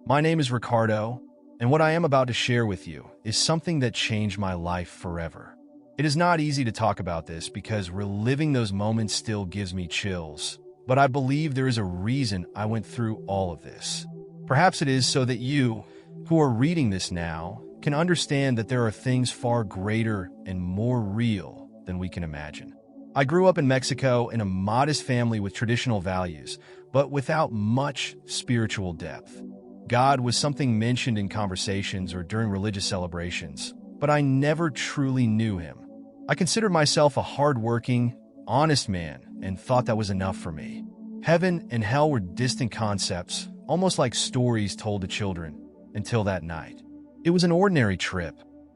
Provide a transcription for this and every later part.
My name is Ricardo, and what I am about to share with you is something that changed my life forever. It is not easy to talk about this because reliving those moments still gives me chills, but I believe there is a reason I went through all of this. Perhaps it is so that you, who are reading this now, can understand that there are things far greater and more real than we can imagine. I grew up in Mexico in a modest family with traditional values, but without much spiritual depth. God was something mentioned in conversations or during religious celebrations, but I never truly knew him. I considered myself a hardworking, honest man and thought that was enough for me. Heaven and hell were distant concepts, almost like stories told to children, until that night. It was an ordinary trip.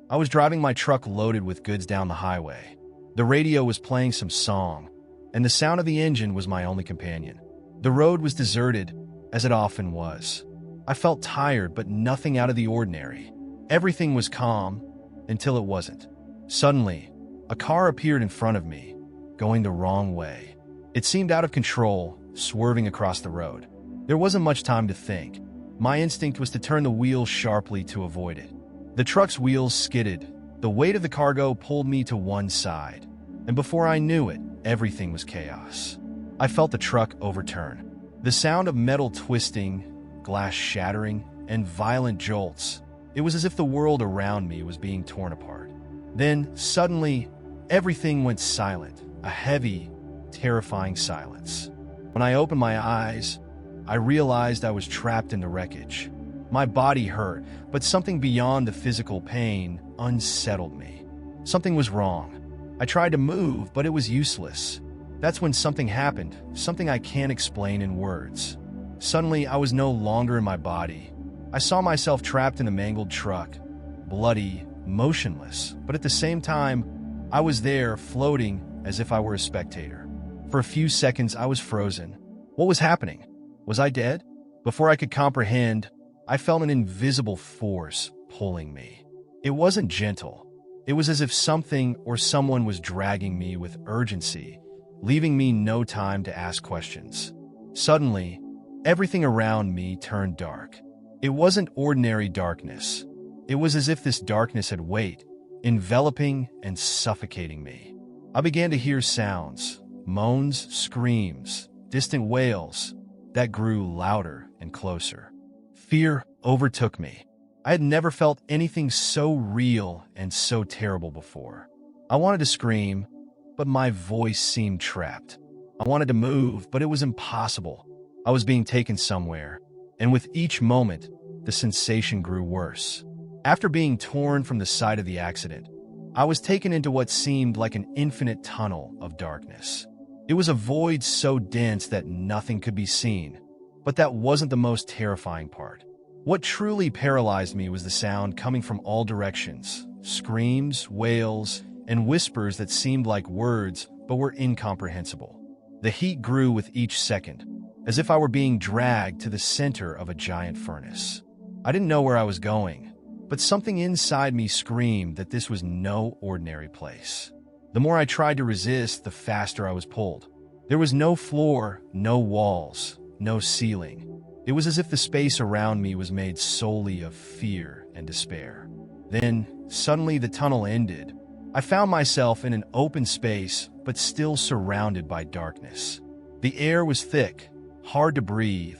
I was driving my truck loaded with goods down the highway. The radio was playing some song, and the sound of the engine was my only companion. The road was deserted, as it often was. I felt tired, but nothing out of the ordinary. Everything was calm, until it wasn't. Suddenly, a car appeared in front of me, going the wrong way. It seemed out of control, swerving across the road. There wasn't much time to think. My instinct was to turn the wheels sharply to avoid it. The truck's wheels skidded. The weight of the cargo pulled me to one side, and before I knew it, everything was chaos. I felt the truck overturn. The sound of metal twisting, glass shattering, and violent jolts. It was as if the world around me was being torn apart. Then, suddenly, everything went silent, a heavy, terrifying silence. When I opened my eyes, I realized I was trapped in the wreckage. My body hurt, but something beyond the physical pain unsettled me. Something was wrong. I tried to move, but it was useless. That's when something happened, something I can't explain in words. Suddenly, I was no longer in my body. I saw myself trapped in a mangled truck, bloody, motionless, but at the same time, I was there, floating as if I were a spectator. For a few seconds, I was frozen. What was happening? Was I dead? Before I could comprehend, I felt an invisible force pulling me. It wasn't gentle. It was as if something or someone was dragging me with urgency, leaving me no time to ask questions. Suddenly, everything around me turned dark. It wasn't ordinary darkness. It was as if this darkness had weight, enveloping and suffocating me. I began to hear sounds, moans, screams, distant wails that grew louder and closer. Fear overtook me. I had never felt anything so real and so terrible before. I wanted to scream, but my voice seemed trapped. I wanted to move, but it was impossible. I was being taken somewhere, and with each moment, the sensation grew worse. After being torn from the site of the accident, I was taken into what seemed like an infinite tunnel of darkness. It was a void so dense that nothing could be seen, but that wasn't the most terrifying part. What truly paralyzed me was the sound coming from all directions, screams, wails, and whispers that seemed like words but were incomprehensible. The heat grew with each second, as if I were being dragged to the center of a giant furnace. I didn't know where I was going, but something inside me screamed that this was no ordinary place. The more I tried to resist, the faster I was pulled. There was no floor, no walls, no ceiling. It was as if the space around me was made solely of fear and despair. Then, suddenly the tunnel ended. I found myself in an open space, but still surrounded by darkness. The air was thick, hard to breathe,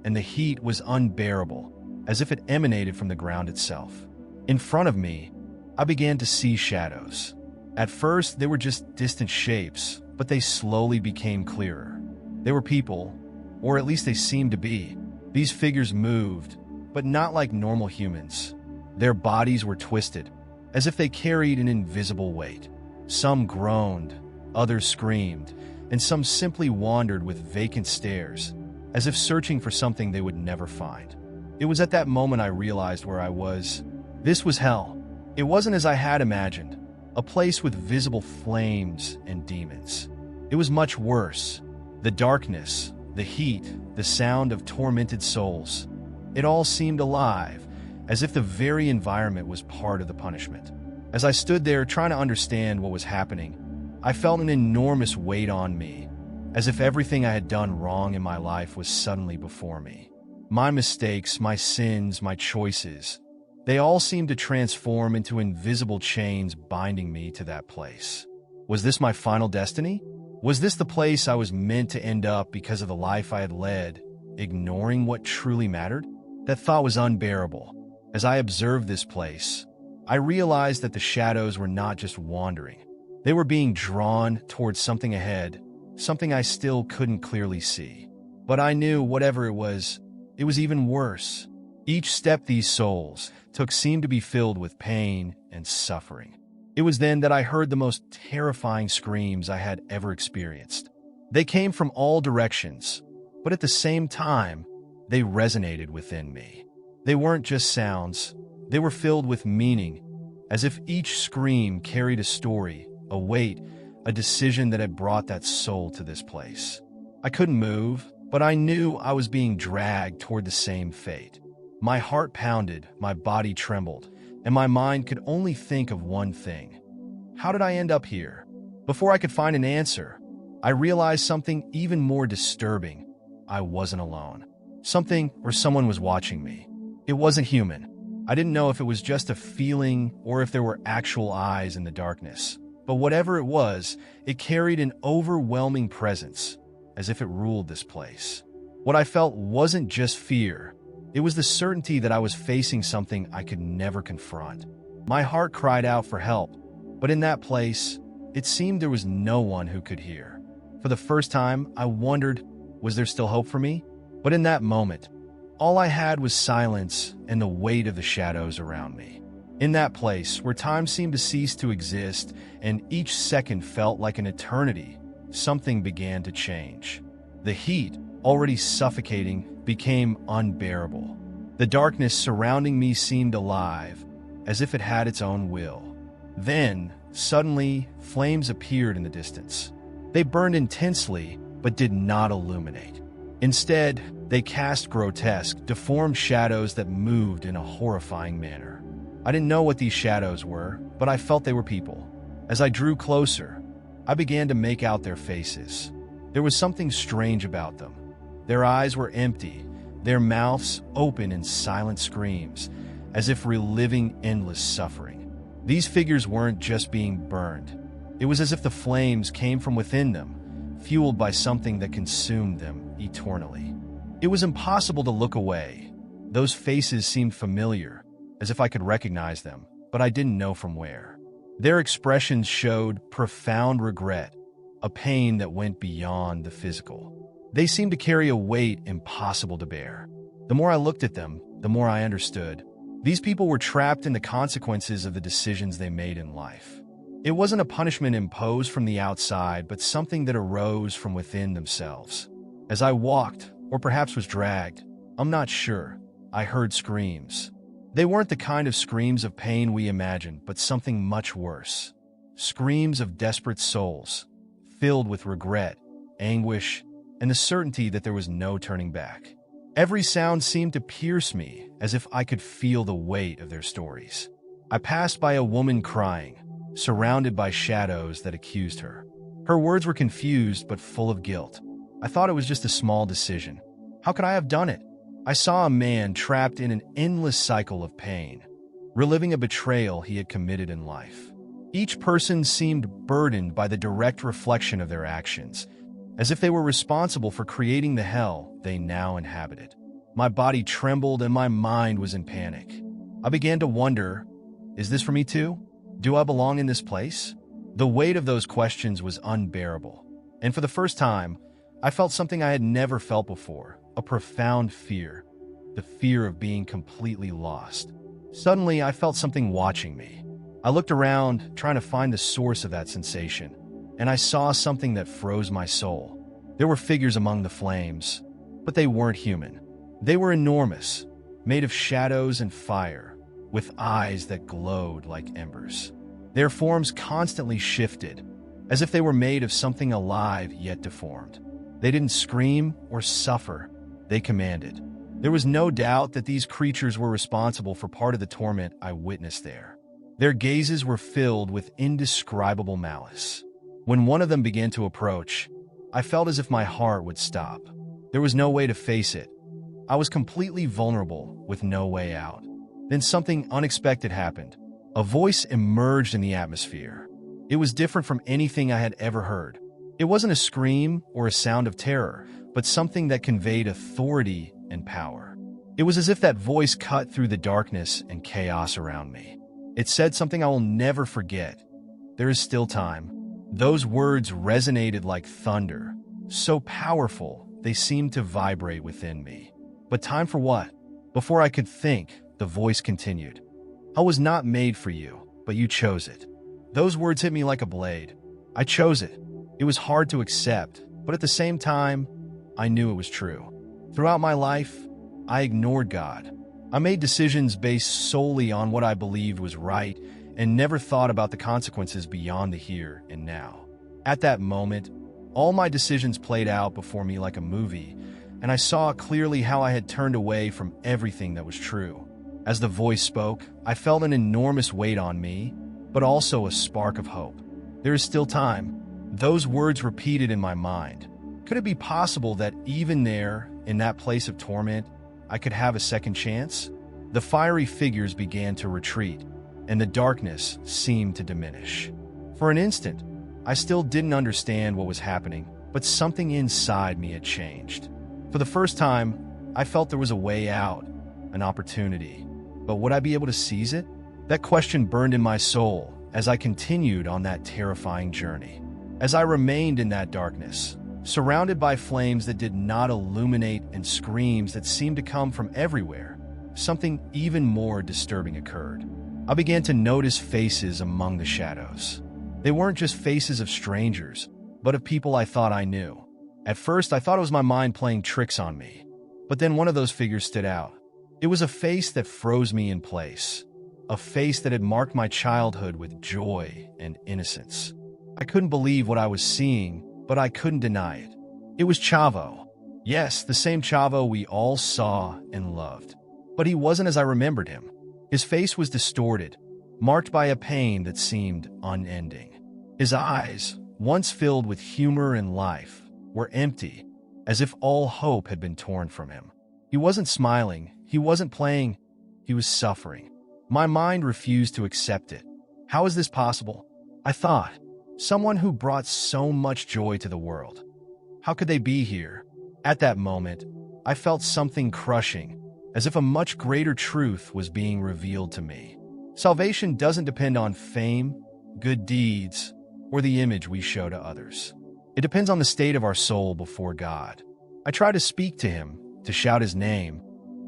and the heat was unbearable, as if it emanated from the ground itself. In front of me, I began to see shadows. At first, they were just distant shapes, but they slowly became clearer. They were people, or at least they seemed to be. These figures moved, but not like normal humans. Their bodies were twisted, as if they carried an invisible weight. Some groaned, others screamed, and some simply wandered with vacant stares, as if searching for something they would never find. It was at that moment I realized where I was. This was hell. It wasn't as I had imagined, a place with visible flames and demons. It was much worse. The darkness, the heat, the sound of tormented souls. It all seemed alive, as if the very environment was part of the punishment. As I stood there trying to understand what was happening, I felt an enormous weight on me, as if everything I had done wrong in my life was suddenly before me. My mistakes, my sins, my choices, they all seemed to transform into invisible chains binding me to that place. Was this my final destiny? Was this the place I was meant to end up because of the life I had led, ignoring what truly mattered? That thought was unbearable. As I observed this place, I realized that the shadows were not just wandering. They were being drawn towards something ahead, something I still couldn't clearly see. But I knew whatever it was even worse. Each step these souls took seemed to be filled with pain and suffering. It was then that I heard the most terrifying screams I had ever experienced. They came from all directions, but at the same time, they resonated within me. They weren't just sounds, they were filled with meaning, as if each scream carried a story, a weight, a decision that had brought that soul to this place. I couldn't move, but I knew I was being dragged toward the same fate. My heart pounded, my body trembled, and my mind could only think of one thing. How did I end up here? Before I could find an answer, I realized something even more disturbing. I wasn't alone. Something or someone was watching me. It wasn't human. I didn't know if it was just a feeling or if there were actual eyes in the darkness. But whatever it was, it carried an overwhelming presence, as if it ruled this place. What I felt wasn't just fear. It was the certainty that I was facing something I could never confront. My heart cried out for help, but in that place, it seemed there was no one who could hear. For the first time, I wondered, was there still hope for me? But in that moment, all I had was silence and the weight of the shadows around me. In that place, where time seemed to cease to exist and each second felt like an eternity, something began to change. The heat, already suffocating, became unbearable. The darkness surrounding me seemed alive, as if it had its own will. Then, suddenly, flames appeared in the distance. They burned intensely, but did not illuminate. Instead, they cast grotesque, deformed shadows that moved in a horrifying manner. I didn't know what these shadows were, but I felt they were people. As I drew closer, I began to make out their faces. There was something strange about them. Their eyes were empty, their mouths open in silent screams, as if reliving endless suffering. These figures weren't just being burned. It was as if the flames came from within them, fueled by something that consumed them eternally. It was impossible to look away. Those faces seemed familiar, as if I could recognize them, but I didn't know from where. Their expressions showed profound regret, a pain that went beyond the physical. They seemed to carry a weight impossible to bear. The more I looked at them, the more I understood. These people were trapped in the consequences of the decisions they made in life. It wasn't a punishment imposed from the outside, but something that arose from within themselves. As I walked, or perhaps was dragged, I'm not sure, I heard screams. They weren't the kind of screams of pain we imagine, but something much worse. Screams of desperate souls, filled with regret, anguish, and the certainty that there was no turning back. Every sound seemed to pierce me, as if I could feel the weight of their stories. I passed by a woman crying, surrounded by shadows that accused her. Her words were confused but full of guilt. I thought it was just a small decision. How could I have done it? I saw a man trapped in an endless cycle of pain, reliving a betrayal he had committed in life. Each person seemed burdened by the direct reflection of their actions, as if they were responsible for creating the hell they now inhabited. My body trembled and my mind was in panic. I began to wonder, is this for me too? Do I belong in this place? The weight of those questions was unbearable, and for the first time, I felt something I had never felt before, a profound fear, the fear of being completely lost. Suddenly, I felt something watching me. I looked around, trying to find the source of that sensation, and I saw something that froze my soul. There were figures among the flames, but they weren't human. They were enormous, made of shadows and fire, with eyes that glowed like embers. Their forms constantly shifted, as if they were made of something alive yet deformed. They didn't scream or suffer, they commanded. There was no doubt that these creatures were responsible for part of the torment I witnessed there. Their gazes were filled with indescribable malice. When one of them began to approach, I felt as if my heart would stop. There was no way to face it, I was completely vulnerable with no way out. Then something unexpected happened. A voice emerged in the atmosphere. It was different from anything I had ever heard. It wasn't a scream or a sound of terror, but something that conveyed authority and power. It was as if that voice cut through the darkness and chaos around me. It said something I will never forget. There is still time. Those words resonated like thunder, so powerful they seemed to vibrate within me. But time for what? Before I could think, the voice continued. I was not made for you, but you chose it. Those words hit me like a blade. I chose it. It was hard to accept, but at the same time, I knew it was true. Throughout my life, I ignored God. I made decisions based solely on what I believed was right and never thought about the consequences beyond the here and now. At that moment, all my decisions played out before me like a movie, and I saw clearly how I had turned away from everything that was true. As the voice spoke, I felt an enormous weight on me, but also a spark of hope. There is still time. Those words repeated in my mind. Could it be possible that even there, in that place of torment, I could have a second chance? The fiery figures began to retreat, and the darkness seemed to diminish. For an instant, I still didn't understand what was happening, but something inside me had changed. For the first time, I felt there was a way out, an opportunity. But would I be able to seize it? That question burned in my soul as I continued on that terrifying journey. As I remained in that darkness, surrounded by flames that did not illuminate and screams that seemed to come from everywhere, something even more disturbing occurred. I began to notice faces among the shadows. They weren't just faces of strangers, but of people I thought I knew. At first, I thought it was my mind playing tricks on me, but then one of those figures stood out. It was a face that froze me in place, a face that had marked my childhood with joy and innocence. I couldn't believe what I was seeing, but I couldn't deny it. It was Chavo. Yes, the same Chavo we all saw and loved. But he wasn't as I remembered him. His face was distorted, marked by a pain that seemed unending. His eyes, once filled with humor and life, were empty, as if all hope had been torn from him. He wasn't smiling, he wasn't playing, he was suffering. My mind refused to accept it. How is this possible? I thought. Someone who brought so much joy to the world. How could they be here? At that moment, I felt something crushing, as if a much greater truth was being revealed to me. Salvation doesn't depend on fame, good deeds, or the image we show to others. It depends on the state of our soul before God. I tried to speak to him, to shout his name,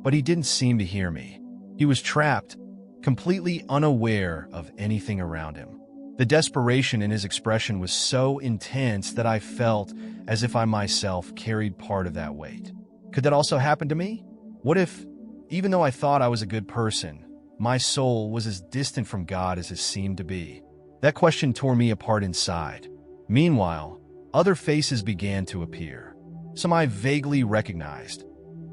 but he didn't seem to hear me. He was trapped, completely unaware of anything around him. The desperation in his expression was so intense that I felt as if I myself carried part of that weight. Could that also happen to me? What if, even though I thought I was a good person, my soul was as distant from God as it seemed to be? That question tore me apart inside. Meanwhile, other faces began to appear. Some I vaguely recognized.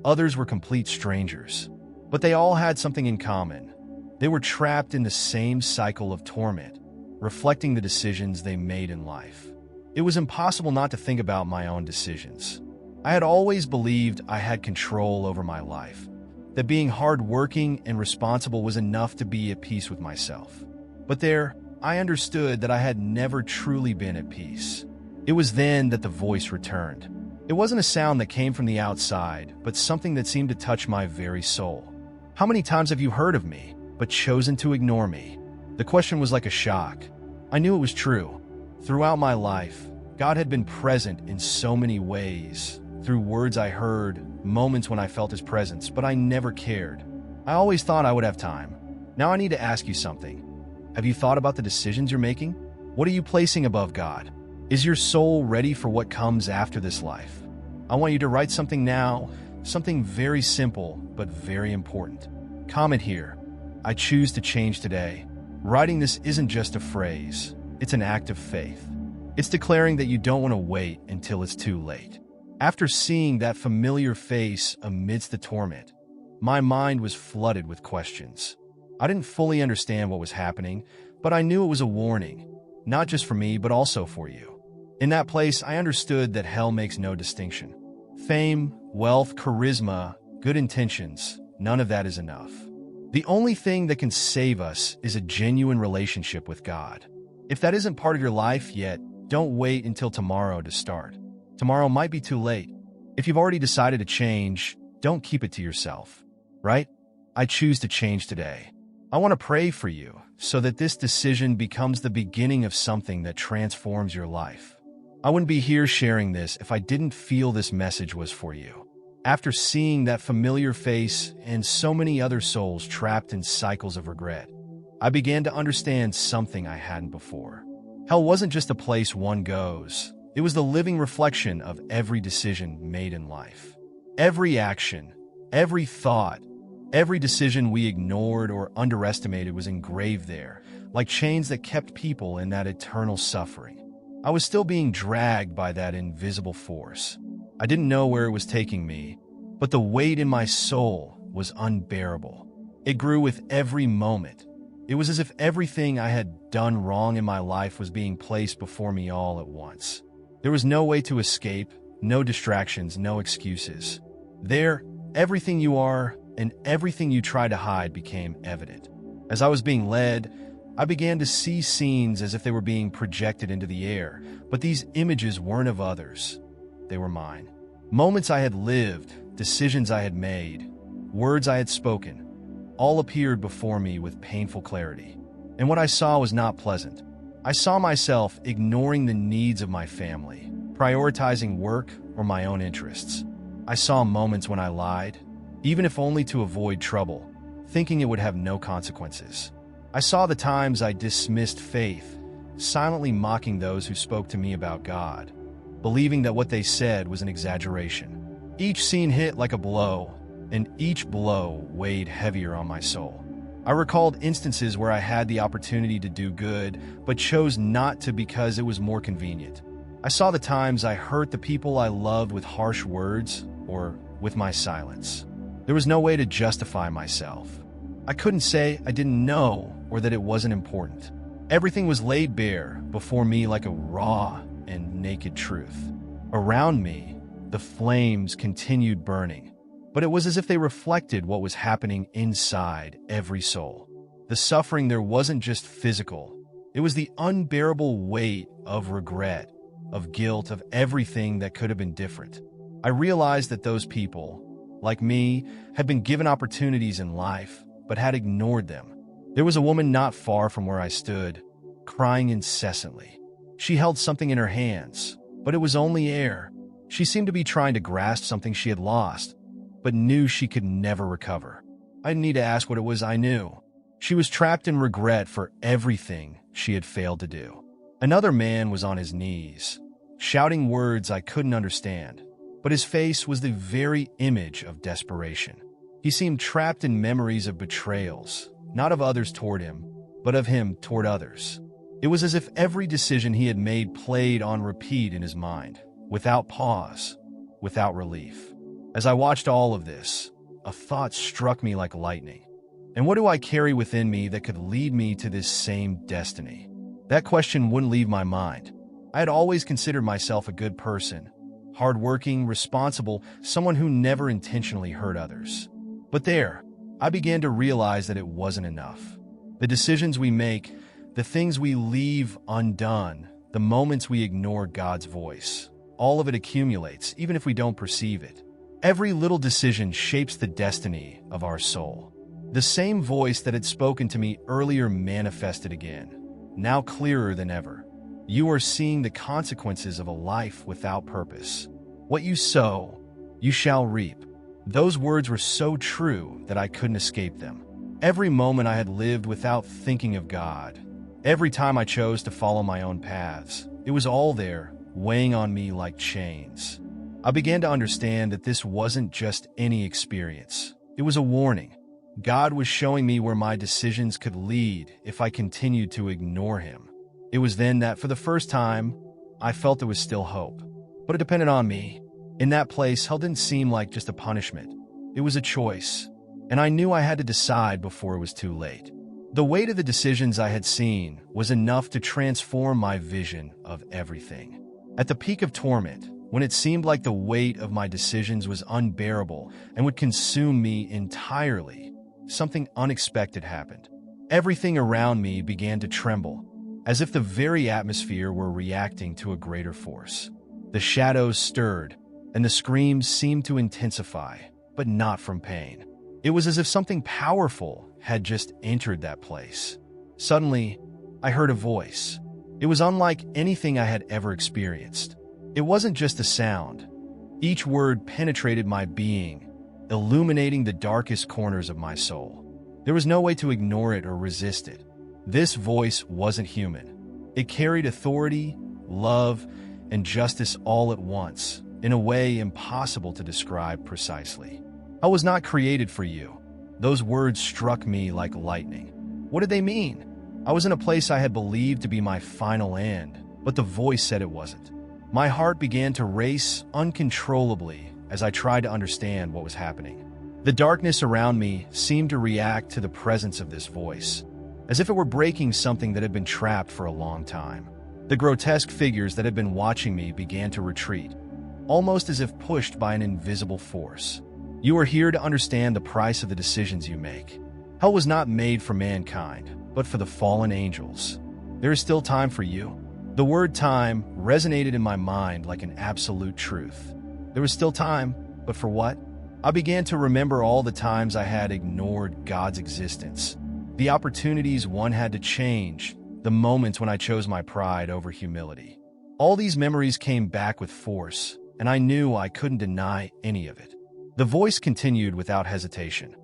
Others were complete strangers. But they all had something in common. They were trapped in the same cycle of torment, reflecting the decisions they made in life. It was impossible not to think about my own decisions. I had always believed I had control over my life, that being hardworking and responsible was enough to be at peace with myself. But there, I understood that I had never truly been at peace. It was then that the voice returned. It wasn't a sound that came from the outside, but something that seemed to touch my very soul. How many times have you heard of me, but chosen to ignore me? The question was like a shock. I knew it was true. Throughout my life, God had been present in so many ways, through words I heard, moments when I felt his presence, but I never cared. I always thought I would have time. Now I need to ask you something. Have you thought about the decisions you're making? What are you placing above God? Is your soul ready for what comes after this life? I want you to write something now, something very simple, but very important. Comment here. I choose to change today. Writing this isn't just a phrase, it's an act of faith. It's declaring that you don't want to wait until it's too late. After seeing that familiar face amidst the torment, my mind was flooded with questions. I didn't fully understand what was happening, but I knew it was a warning, not just for me, but also for you. In that place, I understood that hell makes no distinction. Fame, wealth, charisma, good intentions, none of that is enough. The only thing that can save us is a genuine relationship with God. If that isn't part of your life yet, don't wait until tomorrow to start. Tomorrow might be too late. If you've already decided to change, don't keep it to yourself, right? I choose to change today. I want to pray for you so that this decision becomes the beginning of something that transforms your life. I wouldn't be here sharing this if I didn't feel this message was for you. After seeing that familiar face and so many other souls trapped in cycles of regret, I began to understand something I hadn't before. Hell wasn't just a place one goes. It was the living reflection of every decision made in life. Every action, every thought, every decision we ignored or underestimated was engraved there, like chains that kept people in that eternal suffering. I was still being dragged by that invisible force. I didn't know where it was taking me, but the weight in my soul was unbearable. It grew with every moment. It was as if everything I had done wrong in my life was being placed before me all at once. There was no way to escape, no distractions, no excuses. There, everything you are and everything you try to hide became evident. As I was being led, I began to see scenes as if they were being projected into the air, but these images weren't of others. They were mine. Moments I had lived, decisions I had made, words I had spoken, all appeared before me with painful clarity. And what I saw was not pleasant. I saw myself ignoring the needs of my family, prioritizing work or my own interests. I saw moments when I lied, even if only to avoid trouble, thinking it would have no consequences. I saw the times I dismissed faith, silently mocking those who spoke to me about God, believing that what they said was an exaggeration. Each scene hit like a blow, and each blow weighed heavier on my soul. I recalled instances where I had the opportunity to do good, but chose not to because it was more convenient. I saw the times I hurt the people I loved with harsh words or with my silence. There was no way to justify myself. I couldn't say I didn't know or that it wasn't important. Everything was laid bare before me like a raw and naked truth. Around me, the flames continued burning, but it was as if they reflected what was happening inside every soul. The suffering there wasn't just physical. It was the unbearable weight of regret, of guilt, of everything that could have been different. I realized that those people, like me, had been given opportunities in life, but had ignored them. There was a woman not far from where I stood, crying incessantly. She held something in her hands, but it was only air. She seemed to be trying to grasp something she had lost, but knew she could never recover. I didn't need to ask what it was. I knew. She was trapped in regret for everything she had failed to do. Another man was on his knees, shouting words I couldn't understand, but his face was the very image of desperation. He seemed trapped in memories of betrayals, not of others toward him, but of him toward others. It was as if every decision he had made played on repeat in his mind, without pause, without relief. As I watched all of this, a thought struck me like lightning. And what do I carry within me that could lead me to this same destiny? That question wouldn't leave my mind. I had always considered myself a good person, hardworking, responsible, someone who never intentionally hurt others. But there, I began to realize that it wasn't enough. The decisions we make, the things we leave undone, the moments we ignore God's voice, all of it accumulates, even if we don't perceive it. Every little decision shapes the destiny of our soul. The same voice that had spoken to me earlier manifested again, now clearer than ever. You are seeing the consequences of a life without purpose. What you sow, you shall reap. Those words were so true that I couldn't escape them. Every moment I had lived without thinking of God, every time I chose to follow my own paths, it was all there, weighing on me like chains. I began to understand that this wasn't just any experience. It was a warning. God was showing me where my decisions could lead if I continued to ignore Him. It was then that, for the first time, I felt there was still hope. But it depended on me. In that place, hell didn't seem like just a punishment. It was a choice, and I knew I had to decide before it was too late. The weight of the decisions I had seen was enough to transform my vision of everything. At the peak of torment, when it seemed like the weight of my decisions was unbearable and would consume me entirely, something unexpected happened. Everything around me began to tremble, as if the very atmosphere were reacting to a greater force. The shadows stirred, and the screams seemed to intensify, but not from pain. It was as if something powerful had just entered that place. Suddenly, I heard a voice. It was unlike anything I had ever experienced. It wasn't just a sound. Each word penetrated my being, illuminating the darkest corners of my soul. There was no way to ignore it or resist it. This voice wasn't human. It carried authority, love, and justice all at once, in a way impossible to describe precisely. I was not created for you. Those words struck me like lightning. What did they mean? I was in a place I had believed to be my final end, but the voice said it wasn't. My heart began to race uncontrollably as I tried to understand what was happening. The darkness around me seemed to react to the presence of this voice, as if it were breaking something that had been trapped for a long time. The grotesque figures that had been watching me began to retreat, almost as if pushed by an invisible force. You are here to understand the price of the decisions you make. Hell was not made for mankind, but for the fallen angels. There is still time for you. The word time resonated in my mind like an absolute truth. There was still time, but for what? I began to remember all the times I had ignored God's existence, the opportunities one had to change, the moments when I chose my pride over humility. All these memories came back with force, and I knew I couldn't deny any of it. The voice continued without hesitation.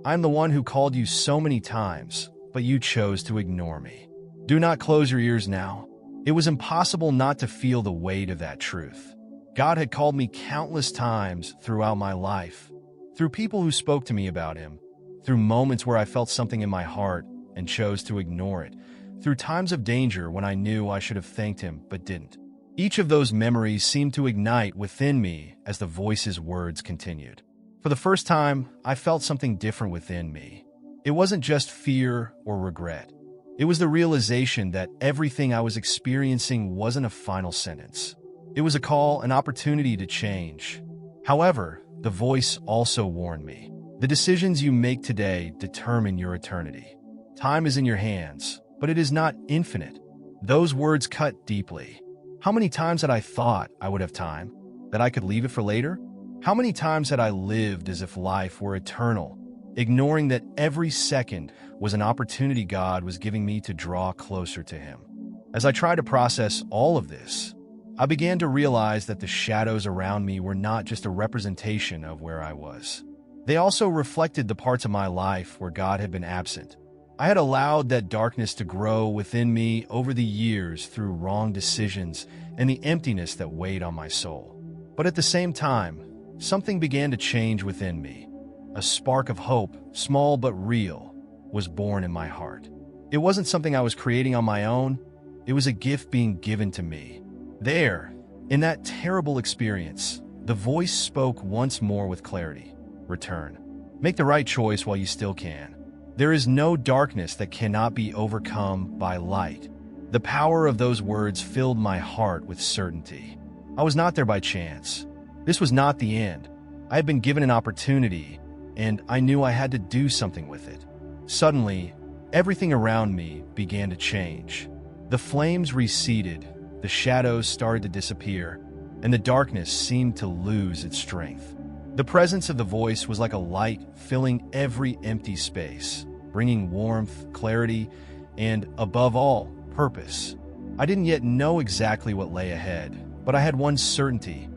I'm the one who called you so many times, but you chose to ignore me. Do not close your ears now. It was impossible not to feel the weight of that truth. God had called me countless times throughout my life, through people who spoke to me about him, through moments where I felt something in my heart and chose to ignore it, through times of danger when I knew I should have thanked him but didn't. Each of those memories seemed to ignite within me as the voice's words continued. For the first time, I felt something different within me. It wasn't just fear or regret. It was the realization that everything I was experiencing wasn't a final sentence. It was a call, an opportunity to change. However, the voice also warned me. The decisions you make today determine your eternity. Time is in your hands, but it is not infinite. Those words cut deeply. How many times had I thought I would have time, that I could leave it for later? How many times had I lived as if life were eternal, ignoring that every second was an opportunity God was giving me to draw closer to him? As I tried to process all of this, I began to realize that the shadows around me were not just a representation of where I was. They also reflected the parts of my life where God had been absent. I had allowed that darkness to grow within me over the years through wrong decisions and the emptiness that weighed on my soul. But at the same time, something began to change within me. A spark of hope, small but real, was born in my heart. It wasn't something I was creating on my own. It was a gift being given to me. There, in that terrible experience, the voice spoke once more with clarity. Return. Make the right choice while you still can. There is no darkness that cannot be overcome by light. The power of those words filled my heart with certainty. I was not there by chance. This was not the end. I had been given an opportunity, and I knew I had to do something with it. Suddenly, everything around me began to change. The flames receded, the shadows started to disappear, and the darkness seemed to lose its strength. The presence of the voice was like a light filling every empty space, bringing warmth, clarity, and, above all, purpose. I didn't yet know exactly what lay ahead, but I had one certainty: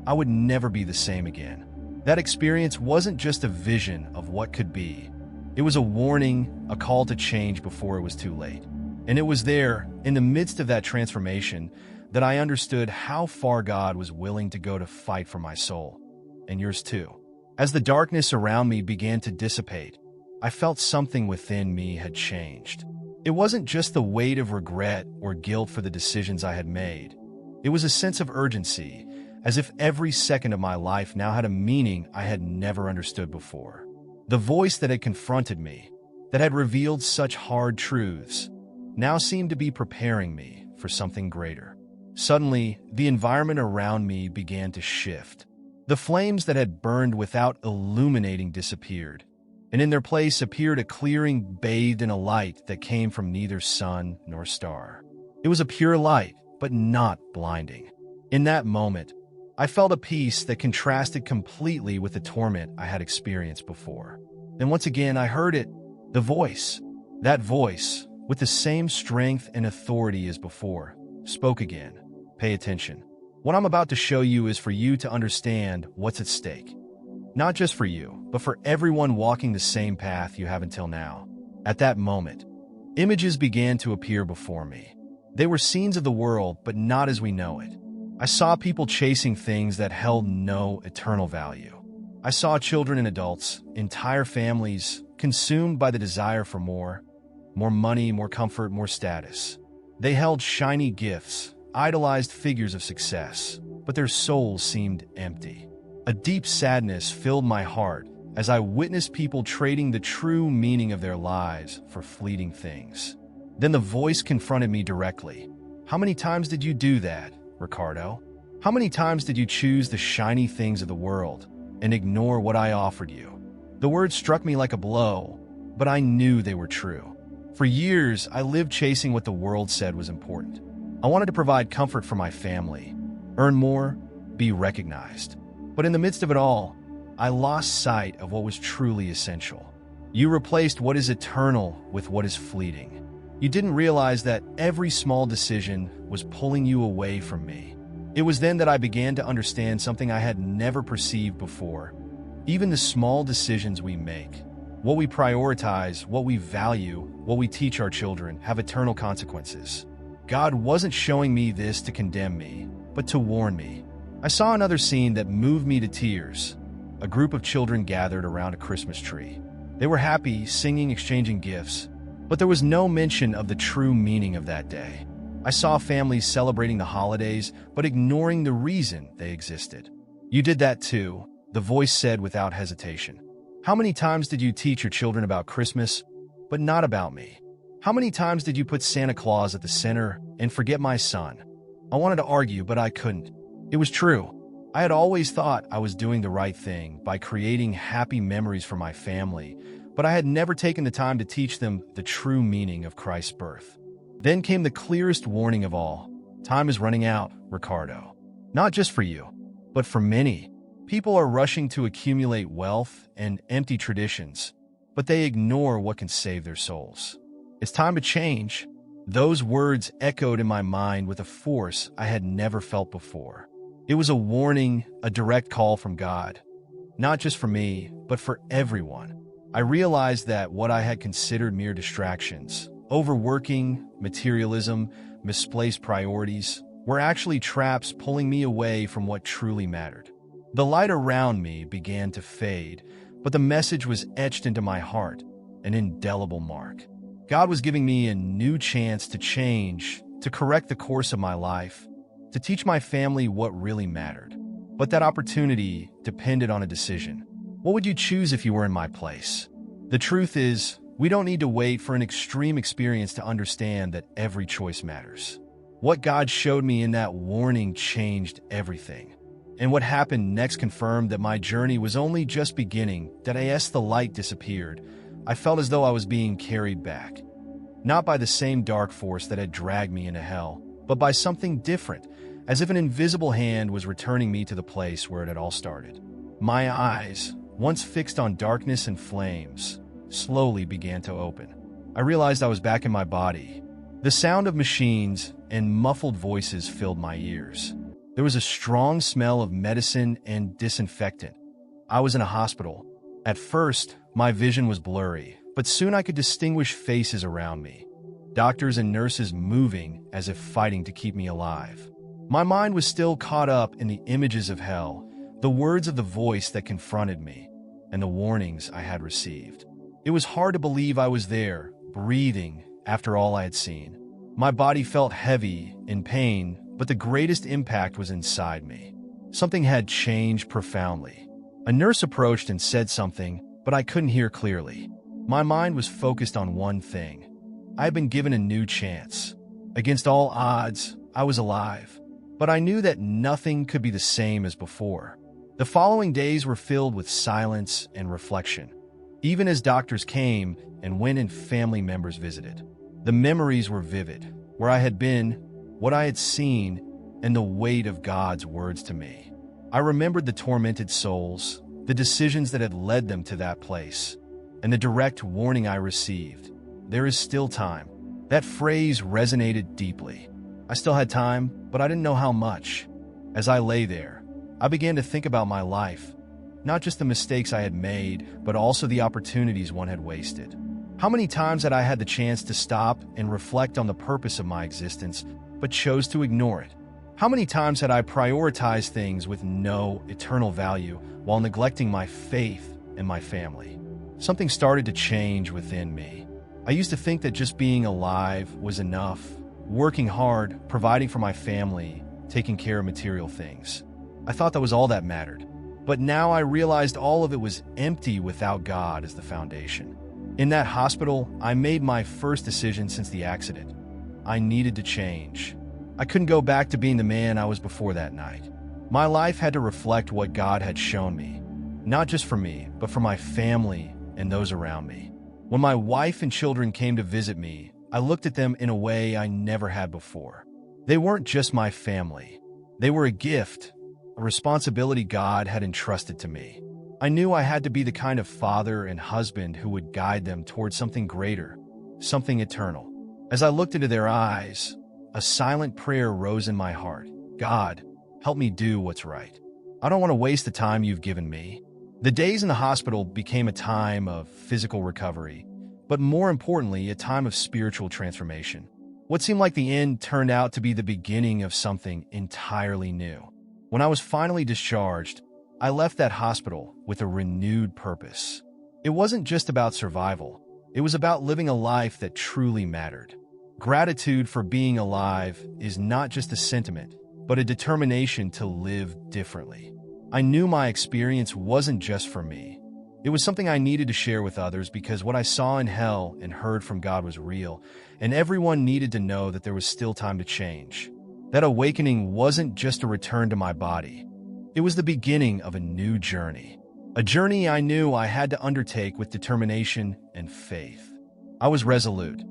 I would never be the same again. That experience wasn't just a vision of what could be. It was a warning, a call to change before it was too late. And it was there, in the midst of that transformation, that I understood how far God was willing to go to fight for my soul, and yours too. As the darkness around me began to dissipate, I felt something within me had changed. It wasn't just the weight of regret or guilt for the decisions I had made. It was a sense of urgency, as if every second of my life now had a meaning I had never understood before. The voice that had confronted me, that had revealed such hard truths, now seemed to be preparing me for something greater. Suddenly, the environment around me began to shift. The flames that had burned without illuminating disappeared, and in their place appeared a clearing bathed in a light that came from neither sun nor star. It was a pure light, but not blinding. In that moment, I felt a peace that contrasted completely with the torment I had experienced before. And once again, I heard it, the voice. That voice, with the same strength and authority as before, spoke again. Pay attention. What I'm about to show you is for you to understand what's at stake. Not just for you, but for everyone walking the same path you have until now. At that moment, images began to appear before me. They were scenes of the world, but not as we know it. I saw people chasing things that held no eternal value. I saw children and adults, entire families, consumed by the desire for more money, more comfort, more status. They held shiny gifts, idolized figures of success, but their souls seemed empty. A deep sadness filled my heart as I witnessed people trading the true meaning of their lives for fleeting things. Then the voice confronted me directly. How many times did you do that, Ricardo? How many times did you choose the shiny things of the world and ignore what I offered you? The words struck me like a blow, but I knew they were true. For years, I lived chasing what the world said was important. I wanted to provide comfort for my family, earn more, be recognized. But in the midst of it all, I lost sight of what was truly essential. You replaced what is eternal with what is fleeting. You didn't realize that every small decision was pulling you away from me. It was then that I began to understand something I had never perceived before. Even the small decisions we make, what we prioritize, what we value, what we teach our children, have eternal consequences. God wasn't showing me this to condemn me, but to warn me. I saw another scene that moved me to tears. A group of children gathered around a Christmas tree. They were happy, singing, exchanging gifts, but there was no mention of the true meaning of that day. I saw families celebrating the holidays, but ignoring the reason they existed. You did that too, the voice said without hesitation. How many times did you teach your children about Christmas, but not about me? How many times did you put Santa Claus at the center and forget my son? I wanted to argue, but I couldn't. It was true. I had always thought I was doing the right thing by creating happy memories for my family, but I had never taken the time to teach them the true meaning of Christ's birth. Then came the clearest warning of all. Time is running out, Ricardo. Not just for you, but for many. People are rushing to accumulate wealth and empty traditions, but they ignore what can save their souls. It's time to change. Those words echoed in my mind with a force I had never felt before. It was a warning, a direct call from God. Not just for me, but for everyone. I realized that what I had considered mere distractions, overworking, materialism, misplaced priorities, were actually traps pulling me away from what truly mattered. The light around me began to fade, but the message was etched into my heart, an indelible mark. God was giving me a new chance to change, to correct the course of my life, to teach my family what really mattered. But that opportunity depended on a decision. What would you choose if you were in my place? The truth is, we don't need to wait for an extreme experience to understand that every choice matters. What God showed me in that warning changed everything. And what happened next confirmed that my journey was only just beginning. That as the light disappeared, I felt as though I was being carried back. Not by the same dark force that had dragged me into hell, but by something different, as if an invisible hand was returning me to the place where it had all started. My eyes, once fixed on darkness and flames, slowly began to open. I realized I was back in my body. The sound of machines and muffled voices filled my ears. There was a strong smell of medicine and disinfectant. I was in a hospital. At first, my vision was blurry, but soon I could distinguish faces around me. Doctors and nurses moving as if fighting to keep me alive. My mind was still caught up in the images of hell, the words of the voice that confronted me, and the warnings I had received. It was hard to believe I was there, breathing, after all I had seen. My body felt heavy, in pain, but the greatest impact was inside me. Something had changed profoundly. A nurse approached and said something, but I couldn't hear clearly. My mind was focused on one thing. I had been given a new chance. Against all odds, I was alive. but I knew that nothing could be the same as before. The following days were filled with silence and reflection. Even as doctors came and went and family members visited, the memories were vivid, where I had been, what I had seen, and the weight of God's words to me. I remembered the tormented souls, the decisions that had led them to that place, and the direct warning I received. There is still time. That phrase resonated deeply. I still had time, but I didn't know how much. As I lay there, I began to think about my life, not just the mistakes I had made, but also the opportunities one had wasted. How many times had I had the chance to stop and reflect on the purpose of my existence, but chose to ignore it? How many times had I prioritized things with no eternal value while neglecting my faith and my family? Something started to change within me. I used to think that just being alive was enough, working hard, providing for my family, taking care of material things. I thought that was all that mattered. But now I realized all of it was empty without God as the foundation. In that hospital, I made my first decision since the accident. I needed to change. I couldn't go back to being the man I was before that night. My life had to reflect what God had shown me, not just for me, but for my family and those around me. When my wife and children came to visit me, I looked at them in a way I never had before. They weren't just my family. They were a gift, a responsibility God had entrusted to me. I knew I had to be the kind of father and husband who would guide them towards something greater, something eternal. As I looked into their eyes, a silent prayer rose in my heart. God, help me do what's right. I don't want to waste the time you've given me. The days in the hospital became a time of physical recovery, but more importantly, a time of spiritual transformation. What seemed like the end turned out to be the beginning of something entirely new. When I was finally discharged, I left that hospital with a renewed purpose. It wasn't just about survival. It was about living a life that truly mattered. Gratitude for being alive is not just a sentiment, but a determination to live differently. I knew my experience wasn't just for me. It was something I needed to share with others because what I saw in hell and heard from God was real, and everyone needed to know that there was still time to change. That awakening wasn't just a return to my body. It was the beginning of a new journey. A journey I knew I had to undertake with determination and faith. I was resolute.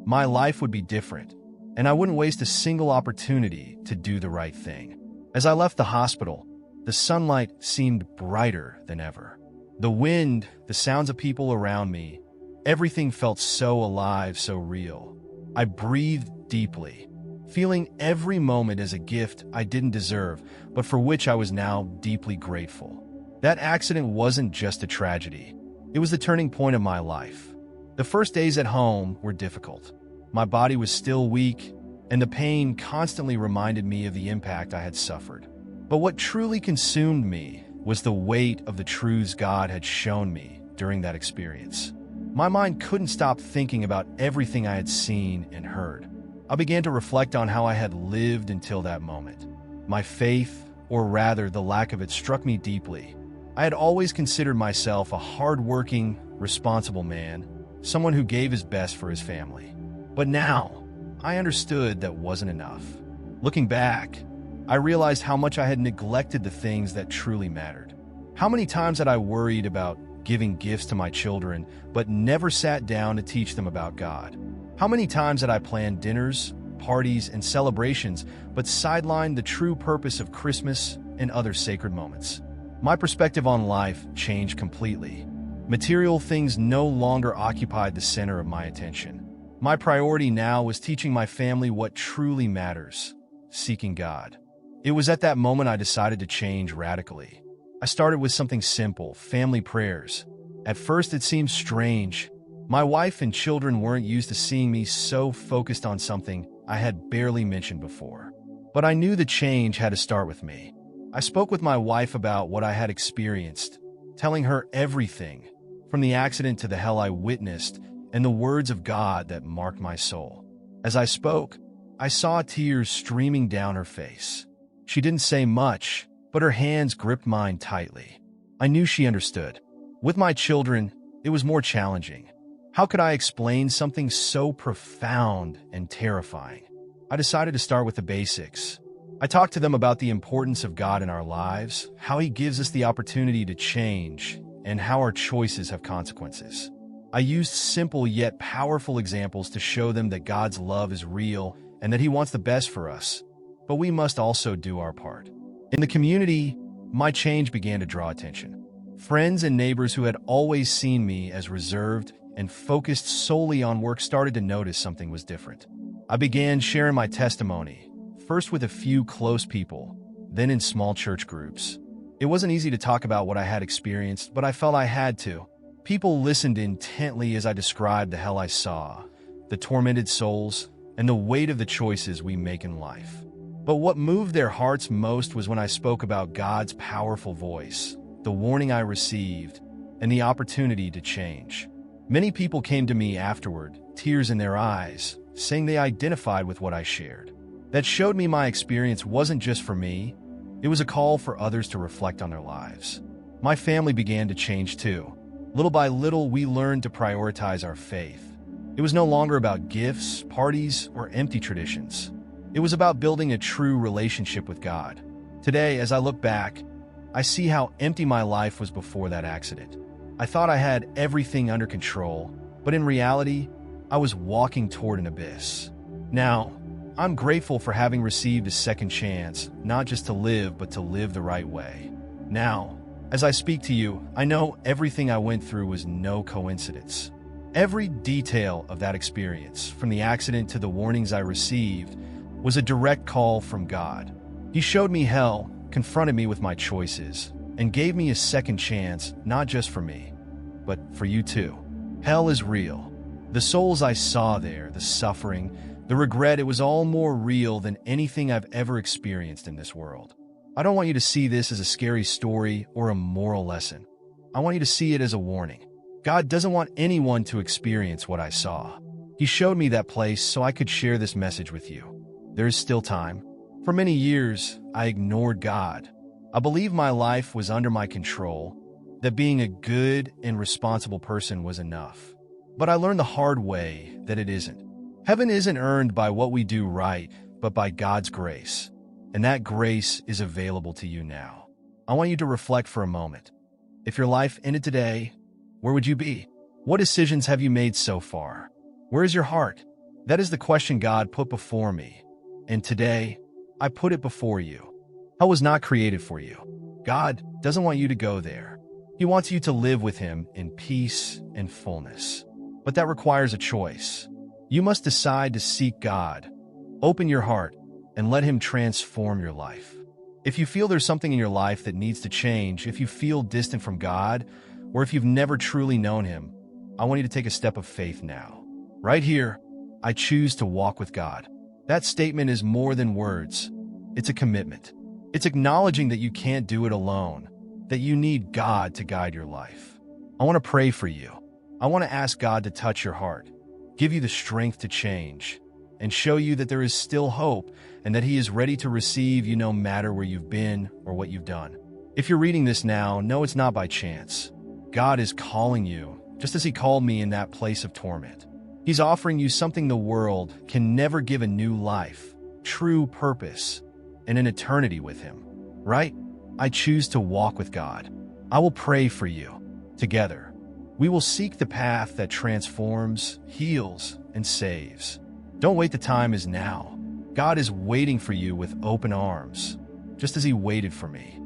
My life would be different, and I wouldn't waste a single opportunity to do the right thing. As I left the hospital, the sunlight seemed brighter than ever. The wind, the sounds of people around me, everything felt so alive, so real. I breathed deeply, feeling every moment as a gift I didn't deserve, but for which I was now deeply grateful. That accident wasn't just a tragedy. It was the turning point of my life. The first days at home were difficult. My body was still weak, and the pain constantly reminded me of the impact I had suffered. But what truly consumed me was the weight of the truths God had shown me during that experience. My mind couldn't stop thinking about everything I had seen and heard. I began to reflect on how I had lived until that moment. My faith, or rather the lack of it, struck me deeply. I had always considered myself a hard-working, responsible man, someone who gave his best for his family. But now, I understood that wasn't enough. Looking back, I realized how much I had neglected the things that truly mattered. How many times had I worried about giving gifts to my children, but never sat down to teach them about God? How many times had I planned dinners, parties, and celebrations, but sidelined the true purpose of Christmas and other sacred moments? My perspective on life changed completely. Material things no longer occupied the center of my attention. My priority now was teaching my family what truly matters, seeking God. It was at that moment I decided to change radically. I started with something simple, family prayers. At first it seemed strange. My wife and children weren't used to seeing me so focused on something I had barely mentioned before. But I knew the change had to start with me. I spoke with my wife about what I had experienced, telling her everything, from the accident to the hell I witnessed and the words of God that marked my soul. As I spoke, I saw tears streaming down her face. She didn't say much, but her hands gripped mine tightly. I knew she understood. With my children, it was more challenging. How could I explain something so profound and terrifying? I decided to start with the basics. I talked to them about the importance of God in our lives, how He gives us the opportunity to change, and how our choices have consequences. I used simple yet powerful examples to show them that God's love is real and that He wants the best for us, but we must also do our part. In the community, my change began to draw attention. Friends and neighbors who had always seen me as reserved and focused solely on work started to notice something was different. I began sharing my testimony, first with a few close people, then in small church groups. It wasn't easy to talk about what I had experienced, but I felt I had to. People listened intently as I described the hell I saw, the tormented souls, and the weight of the choices we make in life. But what moved their hearts most was when I spoke about God's powerful voice, the warning I received, and the opportunity to change. Many people came to me afterward, tears in their eyes, saying they identified with what I shared. That showed me my experience wasn't just for me, it was a call for others to reflect on their lives. My family began to change too. Little by little, we learned to prioritize our faith. It was no longer about gifts, parties, or empty traditions. It was about building a true relationship with God. Today, as I look back, I see how empty my life was before that accident. I thought I had everything under control, but in reality, I was walking toward an abyss. Now, I'm grateful for having received a second chance, not just to live, but to live the right way. Now, as I speak to you, I know everything I went through was no coincidence. Every detail of that experience, from the accident to the warnings I received, was a direct call from God. He showed me hell, confronted me with my choices, and gave me a second chance, not just for me, but for you too. Hell is real. The souls I saw there, the suffering, the regret, it was all more real than anything I've ever experienced in this world. I don't want you to see this as a scary story or a moral lesson. I want you to see it as a warning. God doesn't want anyone to experience what I saw. He showed me that place so I could share this message with you. There is still time. For many years, I ignored God. I believed my life was under my control, that being a good and responsible person was enough. But I learned the hard way that it isn't. Heaven isn't earned by what we do right, but by God's grace. And that grace is available to you now. I want you to reflect for a moment. If your life ended today, where would you be? What decisions have you made so far? Where is your heart? That is the question God put before me. And today, I put it before you. Hell was not created for you. God doesn't want you to go there. He wants you to live with Him in peace and fullness. But that requires a choice. You must decide to seek God. Open your heart and let Him transform your life. If you feel there's something in your life that needs to change, if you feel distant from God, or if you've never truly known Him, I want you to take a step of faith now. Right here, I choose to walk with God. That statement is more than words. It's a commitment. It's acknowledging that you can't do it alone, that you need God to guide your life. I want to pray for you. I want to ask God to touch your heart, give you the strength to change, and show you that there is still hope and that He is ready to receive you no matter where you've been or what you've done. If you're reading this now, know it's not by chance. God is calling you, just as He called me in that place of torment. He's offering you something the world can never give: a new life, true purpose, and an eternity with Him. Right? I choose to walk with God. I will pray for you. Together, we will seek the path that transforms, heals, and saves. Don't wait, the time is now. God is waiting for you with open arms, just as He waited for me.